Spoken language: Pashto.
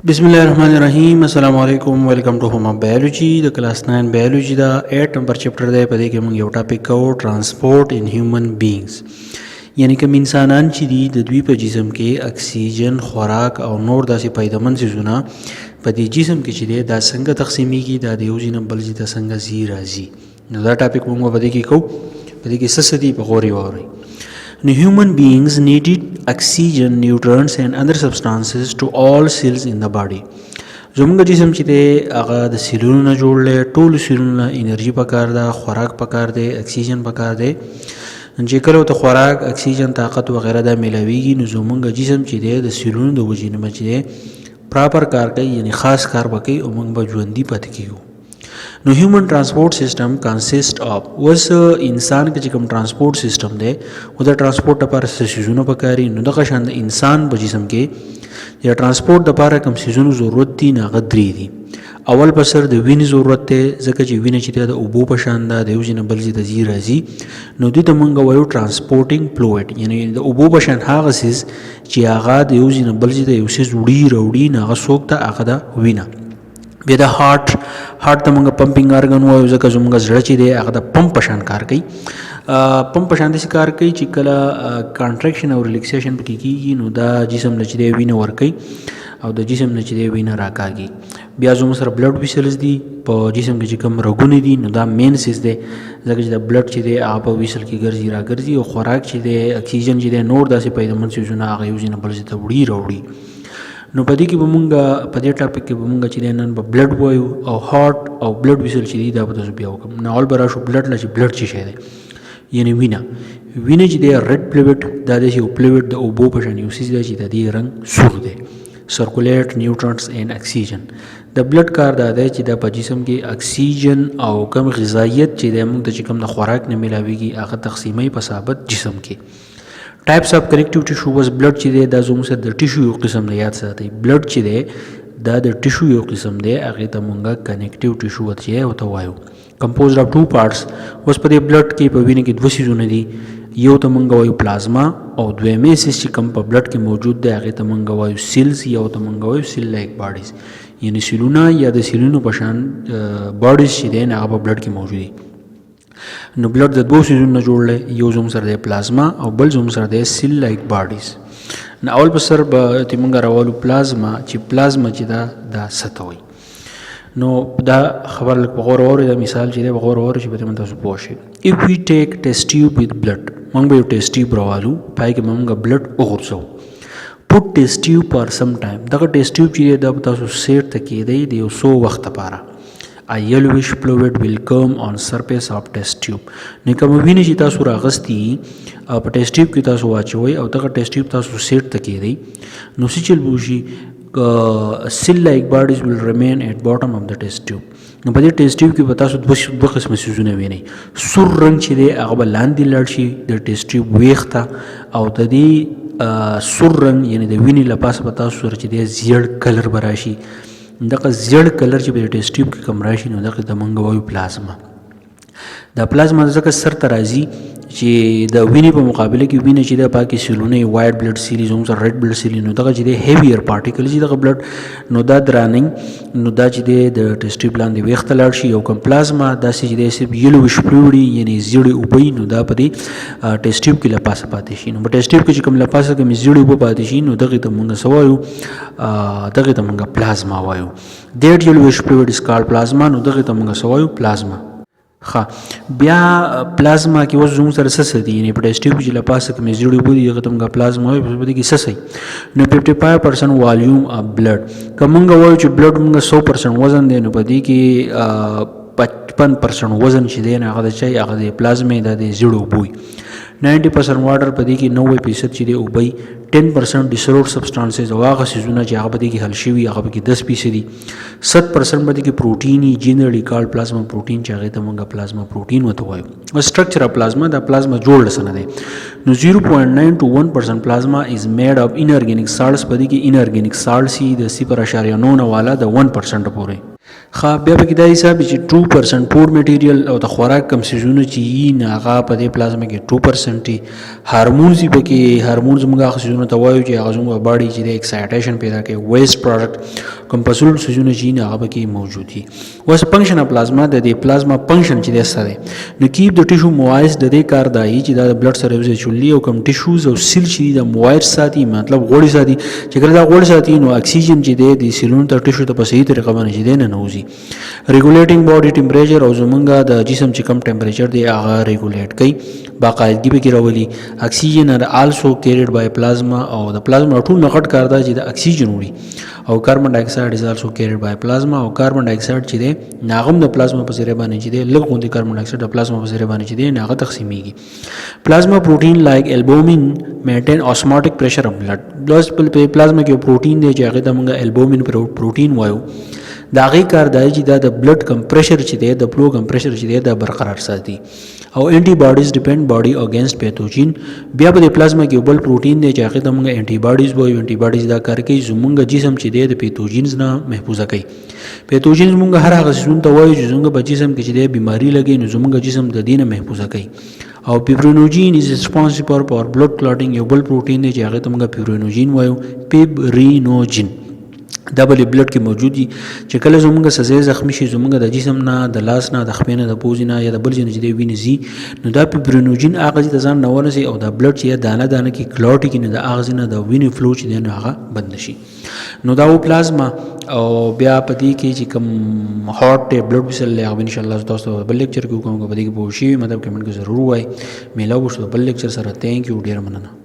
बिस्मिल्लाहिर्रहमानिर्रहीम अस्सलाम वालेकुम वेलकम टू होम बायोलॉजी द क्लास 9 बायोलॉजी दा 8 नंबर चैप्टर दे पदे के मोंग यो टॉपिक को ट्रांसपोर्ट इन ह्यूमन बीइंग्स यानी कि इंसानान چې دي د دوی په جسم کې اکسیجن خوراک او نور داسې پیدامن سيزونه په دې جسم کې چې دی دا څنګه تقسیمیږي دا د یو ځای نه بل ځای ته څنګه ځي راځي نو دا ټاپک موږ په دې کې کوو په دې کې څه دي په غور واورئ Now, human beings needed oxygen, nutrients and other substances to all cells in the body. زموږ جسم چې دی هغه د سیلونو نه جوړ دی ټولو سیلونو نه انرژي پکار ده خوراک پکار دی اکسیجن پکار دی چې کله ورته خوراک اکسیجن طاقت وغیره دا میلاویږي نو زموږ جسم چې دی د سیلونو د وجې نه چې دی پراپر کار کوي یعنی خاص کار به کوي او موږ به ژوندي پاتې کیږو نو هیومن ترانسپورٹ سیسٹم کنسسٹ اف اوس انسان کې چې کوم ترانسپورٹ سیسٹم دی او د ترانسپورٹ لپاره څه شیزونه پکاري نو دغه شان د انسان په جسم کې د ترانسپورٹ لپاره کوم شیزونو ضرورت دي نه غدري دي اول بسر د وینې ضرورت دی ځکه چې وینه چې د اوبو په شان ده د یو ځای نه بل ځای ته ځي راځي نو دې ته موږ وایو ترانسپورټینګ فلوئډ یعنی د اوبو په شان هغه څیز چې هغه د یو ځای نه بل ځای ته یو څیز وړي راوړي نه هغه څوک ته هغه ده وینه بیا د هارت ته موږ پمپینګ ارګن وایو ځکه زموږ زړه چې دی هغه د پمپ په شان کار کوي پمپ په شان داسې کار کوي چې کله کانټریکشن او ریلیکسیشن پکې کېږي نو دا جسم نه چې دی وینه ورکوي او د جسم نه چې دی وینه راکاږي بیا زموږ سره بلډ ویسلز دي په جسم کې چې کوم رګونه دي نو دا مین سیز دی ځکه چې د بلډ چې دی هغه په ویسل کې ګرځي راګرځي او خوراک چې دی اکسیجن چې دی نور داسې پیدامن څیزونه هغه یو ځای نه بل ځای ته وړي راوړي نو په دې کې به مونږ په دې ټاپک کې به مونږ چې نن به بلډ وایو او هارت او بلډ ویسل چې دي دا به تاسو بیا وکړم نو اول به راشو بلډ لا چې بلډ څه شی دی یعنی وینه چې دی ریډ فلوئډ دا د یو فلوئډ د اوبو په شان یو څیز دی چې د دې رنګ سور دی سرکولیټ نیوټرنټس اینڈ اکسیجن د بلډ کار دا دی چې د په جسم کې اکسیجن او کم غذایت چې د موږ ته چې کوم د خوراک نه ملاويږي هغه تقسیمي په ثابت جسم کې ټایپس اف کنیکټیو ټیشو واس بلډ چې دی دا زموږ سره د ټیشو یو قسم دی یاد ساتئ بلډ چې دی دا د ټیشو یو قسم دی هغه ته مونږه کنیکټیو ټیشو ورته وایو کمپوزډ اف ټو پارټس اوس په دې بلډ کې په وینې کې دوه سیزونه دي یو ته مونږ وایو پلازما او دویمه سیس چې کوم په بلډ کې موجود دی هغه ته مونږ وایو سیلز یو ته مونږ وایو سیل لایک باډیز یعنی سیلونه یا د سیلونو په شان باډیز چې دی هغه په بلډ کې موجود دي نو بلډ د دوه سیزونو نه جوړ دی یو زموږ سره دی پلازما او بل زموږ سره دی سیل لایک باډیز نو اول په سر به موږ راولو پلازما چې دا څه وایي نو دا خبر لږ په غور واورئ دا مثال چې دی په غور واورئ چې په دې تاسو پوه شئ if we take test tube with blood موږ به یو ټیسټ ټیوب راوالو پای کې موږ بلډ وغورځوو put test tube for some time دغه ټیسټ ټیوب چې دی دا به تاسو سیټ ته کېدی د یو څو وخت لپاره a yellowish fluid will come on surface of test tube نو کوم وینه چې تاسو راغستی په ټیسټ ټیوب کې تاسو واچوي او دغه ټیسټ ټیوب تاسو سیټ ته کېدی نو څه چل بوشي سیل لایک باډیز will remain at bottom of the test tube نو په دې ټیسټ ټیوب کې به تاسو دوه قسمه سیزونه وینئ سور رنګ چې دی هغه به لاندې لاړ شي د ټیسټ ټیوب ویښ ته او د دې سور رنګ یعنی د وینې له پاسه به تاسو سره چې دی زیړ کلر به راشي دغه زیړ کلر چې په ټیسټ ټیوب کې کم راشي نو دغه ته موږ وایو پلازما دا پلازما ځکه سر ته راځي چې د وینې په مقابله کې وینه چې د پاکي سیلونه وایټ بلډ سیل زموږ سره ریډ بلډ سیل نو دغه چې د هیویر پارټیکل چې دغه بلډ نو دا درانه نو دا چې د ټیسټ ټیوب لاندې ویښته لاړ شي او کوم پلازما دا چې د سیب یلوش فلوئډ یعنی زیړې اوبه نو دا په دې ټیسټ ټیوب کې لپاسه پاتې شي نو په ټیسټ ټیوب کې چې کوم لپاسه کوم زیړې اوبه پاتې شي نو دغه ته موږ سوایو دغه ته موږ پلازما وایو that yellowish fluid is called plasma نو دغه ته موږ سوایو پلازما بیا پلازما کې اوس زموږ سره څه دي یعنی په ټیسټ ټیوب کې لپاسه کوم زیړې اوبه دي هغه ته موږ پلازما وایو په دې کې څه نو 55% والیوم اف بلډ که موږ وایو چې بلډ موږ 100% وزن دی نو په دې کې 55% وزن چې دی هغه د چای هغه د پلازما د زیړو اوبو 90% واټر په دې کې 90% چې دی اوبه 10% ډیسولوډ سبسټانسز او هغه سیزونه چې هغه په دې کې حل شوي هغه په کې 10% دي 7% په دې کې پروټین جنرالي کال پلازما پروټین چې هغه ته موږ پلازما پروټین وته وایو او سټرکچر اف پلازما دا پلازما جوړ لسنه دی نو 0.9 to 1% پلازما از میډ اف انارګینیک سالټس په دې کې انارګینیک سالټ سي د 0.9 والا د 1% پورې بیا پکې دا حساب چې 2% فود میټیریل او د خوراک کم سیزونه چې یي نه هغه په دې پلازما کې 2% دي. هارمونز یې پکې هارمونز موږ هغه سیزونه ته وایو چې هغه زموږ باډي چې د ایکسایټیشن پیدا کوي. ویسټ پروډکټ کوم پسول سیزونه چې نه هغه پکې موجود دي. اوس فنکشن اف پلازما د دې پلازما فنکشن چې د سره نو کیپ د ټیشو موایس د دې کار دی چې د بلډ سره یوځای چولي او کوم ټیشوز او سیل چې د موایس ساتي مطلب غوړي ساتي چې کله دا غوړي ساتي نو اکسیجن چې د سیلونو ته ټیشو ته په صحیح طریقه باندې چې نه نوځي. ریګولیټینګ باډي ټمپریچر او زمونږه د جسم چې کم ټمپریچر دی هغه ریګولیټ کوي باقاعدګي به کې راولي. اکسیجن ار آلسو کیریډ بای پلازما او د پلازما ټول نغټ کار دی چې د اکسیجن وړي او کاربن ډای اکساید از آلسو کیریډ بای پلازما او کاربن ډای اکساید چې دی ناغم د پلازما په ذریعہ باندې چې دی لږ غوندي کاربن ډای اکساید د پلازما په ذریعہ باندې چې دی ناغه تقسیمیږي. پلازما پروتین لایک البومین مینټین اوسموټیک پریشر اف بلډ. پلازما کې پروتین دی چې هغه د موږ البومین پروتین وایو دا غي کار دی چې دا د بلډ کمپریشر چې دی د فلو کمپریشر چې دی دا برقرار ساتي. او انټي باډیز ډیپند باډي اگینست پیتوجین. بیا په پلازما کې بل پروتین دی چې هغه د موږ انټي باډیز وایو. انټي باډیز دا کار کوي زموږ جسم چې دی د پیتوجینز نه محفوظه کوي. پیتوجینز موږ هر هغه څه ته وایو چې زموږ په جسم کې چې دی بیماری لګي نو زموږ جسم د دینه محفوظه کوي. او پیبرینوجین از ریسپانسیبل فار بلډ کلاټینګ. یو بل پروتین دی چې هغه ته موږ پیبرینوجین وایو. پیبرینوجین دا بلې بلډ کې موجود دي چې کله زموږ سزا زخمی شي زموږ د جسم نه د لاس نه د خپې نه د پوزې نه یا د بل ځای نه چې دی وینې ځي نو دا پیبرینوجین هغه ځای ته ځان نه ورسي او دا بلډ چې دانه دانه کې کلاټ کېږي نو د هغه ځای نه د وینې فلو چې دی نو هغه بند شي. نو دا و پلازما او بیا په دې کې چې کوم هاټ بلډ ویسل هغه ان شاء الله تاسو بل لیکچر کې کوم په دې کې پوه شي مطلب کمنټ کې ضرور وای میلاو شو بل لیکچر سره. تھینک یو ډیر مننه.